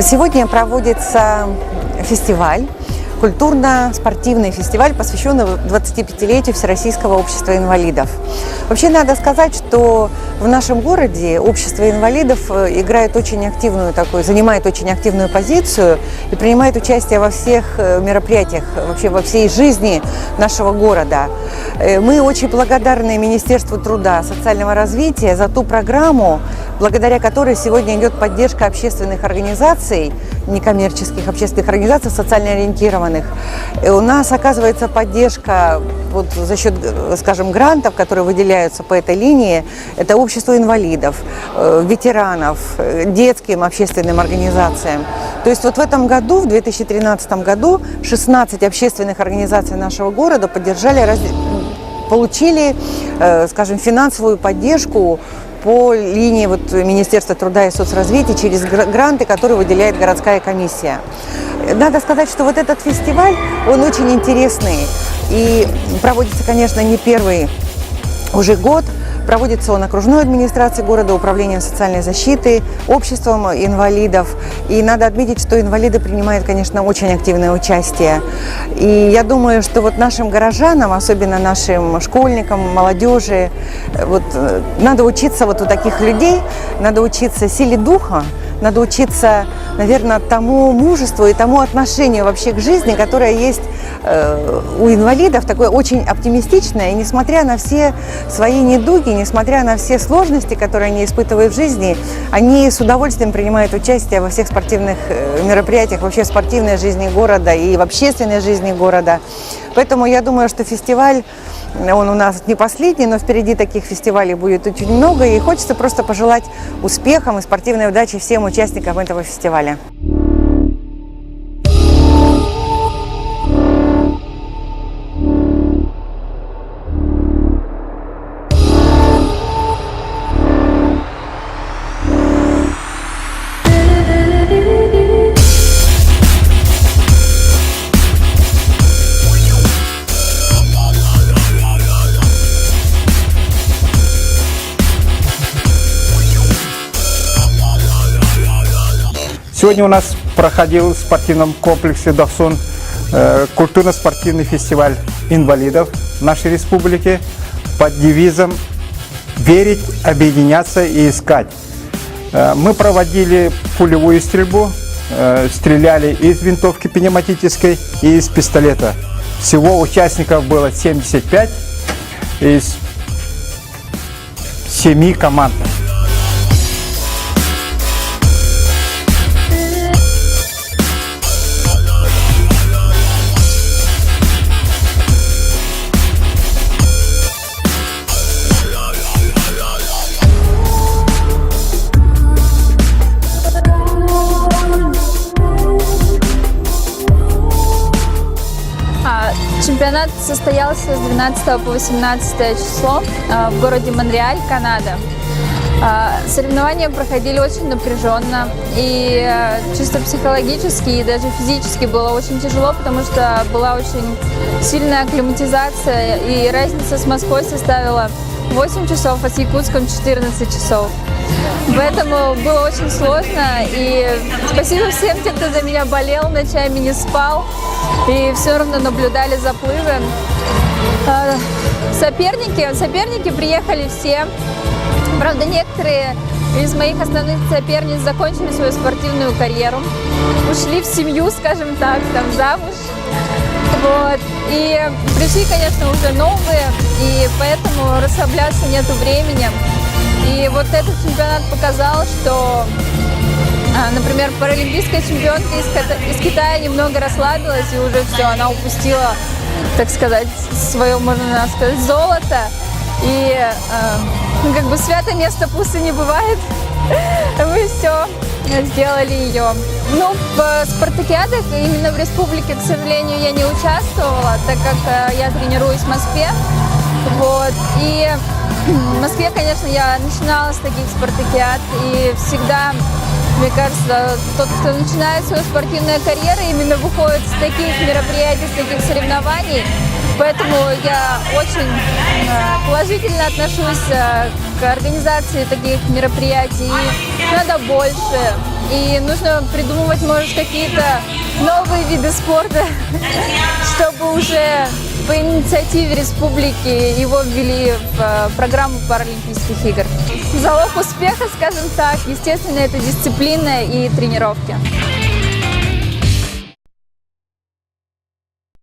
Сегодня проводится фестиваль, культурно-спортивный фестиваль, посвященный 25-летию Всероссийского общества инвалидов. Вообще надо сказать, что в нашем городе общество инвалидов занимает очень активную позицию и принимает участие во всех мероприятиях, вообще во всей жизни нашего города. Мы очень благодарны Министерству труда и социального развития за ту программу, благодаря которой сегодня идет поддержка общественных организаций, некоммерческих общественных организаций, социально ориентированных. И у нас оказывается поддержка за счет, скажем, грантов, которые выделяются по этой линии. Это общество инвалидов, ветеранов, детским общественным организациям. То есть в этом году, в 2013 году, 16 общественных организаций нашего города получили, скажем, финансовую поддержку по линии Министерства труда и соцразвития через гранты, которые выделяет городская комиссия. Надо сказать, что этот фестиваль, он очень интересный и проводится, конечно, не первый уже год. Проводится он окружной администрацией города, управлением социальной защиты, обществом инвалидов. И надо отметить, что инвалиды принимают, конечно, очень активное участие. И я думаю, что нашим горожанам, особенно нашим школьникам, молодежи, надо учиться у таких людей, надо учиться силе духа, надо учиться, наверное, тому мужеству и тому отношению вообще к жизни, которое есть у инвалидов, такое очень оптимистичное. И несмотря на все свои недуги, несмотря на все сложности, которые они испытывают в жизни, они с удовольствием принимают участие во всех спортивных мероприятиях, вообще в спортивной жизни города и в общественной жизни города. Поэтому я думаю, что фестиваль, он у нас не последний, но впереди таких фестивалей будет очень много. И хочется просто пожелать успехов и спортивной удачи всем участникам этого фестиваля. Сегодня у нас проходил в спортивном комплексе «Дохсун» культурно-спортивный фестиваль инвалидов нашей республики под девизом «Верить, объединяться и искать». Мы проводили пулевую стрельбу, стреляли из винтовки пневматической и из пистолета. Всего участников было 75 из 7 команд. Чемпионат состоялся с 12 по 18 число в городе Монреаль, Канада. Соревнования проходили очень напряженно, и чисто психологически и даже физически было очень тяжело, потому что была очень сильная акклиматизация, и разница с Москвой составила 8 часов, а с Якутском 14 часов. Поэтому было очень сложно, и спасибо всем тем, кто за меня болел, ночами не спал, и все равно наблюдали заплывы. Соперники приехали все. Правда, некоторые из моих основных соперниц закончили свою спортивную карьеру, ушли в семью, скажем так, замуж. И пришли, конечно, уже новые, и поэтому расслабляться нету времени. И этот чемпионат показал, что, например, паралимпийская чемпионка из Китая немного расслабилась, и уже все, она упустила, так сказать, свое, можно сказать, золото. И свято место пусто не бывает. Мы все сделали ее. В спартакиадах именно в республике, к сожалению, я не участвовала, так как я тренируюсь в Москве. И в Москве, конечно, я начинала с таких спартакиад, и всегда, мне кажется, тот, кто начинает свою спортивную карьеру, именно выходит с таких мероприятий, с таких соревнований. Поэтому я очень положительно отношусь к организации таких мероприятий. надо больше. И нужно придумывать, может, какие-то новые виды спорта, чтобы уже по инициативе республики его ввели в программу Паралимпийских игр. Залог успеха, скажем так, естественно, это дисциплина и тренировки.